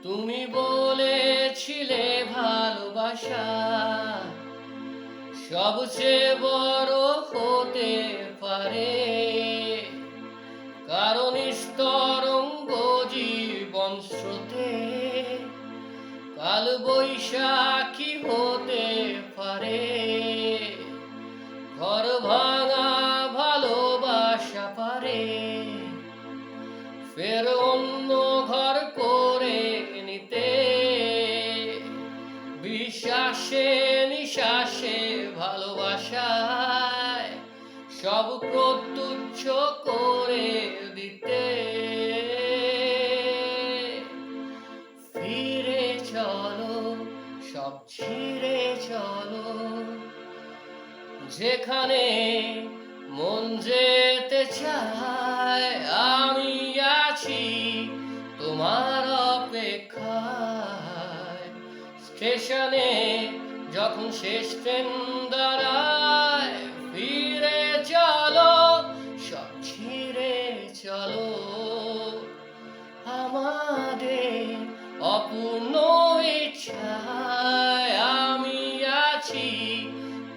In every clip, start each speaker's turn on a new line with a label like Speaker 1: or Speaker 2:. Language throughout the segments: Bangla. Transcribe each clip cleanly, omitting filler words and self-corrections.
Speaker 1: তুমি বলেছিলে ভালোবাসা সবচেয়ে বড় হতে পারে, কারণ স্তরঙ্গ জীবন স্রোতে কাল বৈশাখী হতে পারে। ঘর ভাঙা ভালোবাসা পারে ফের অন্য ঘর করে নিতে। বিশ্বাসে নিঃশ্বাসে ভালোবাসায় সব ক্রোধ তুচ্ছ করে দিতে। ফিরে চলো, সব ছিঁড়ে চলো, যেখানে মন যেতে চায়। আমি আছি তোমার অপেক্ষায়, স্টেশনে যখন শেষ ট্রেন দাঁড়ায়। ফিরে চলো, সব ছিঁড়ে চলো, আমাদের অপূর্ণ ইচ্ছায়। আমি আছি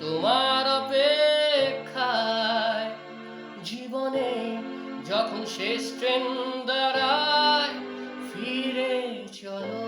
Speaker 1: তোমার অপেক্ষায়, জীবনে যখন শেষ ট্রেন দাঁড়ায়। ফিরে চলো।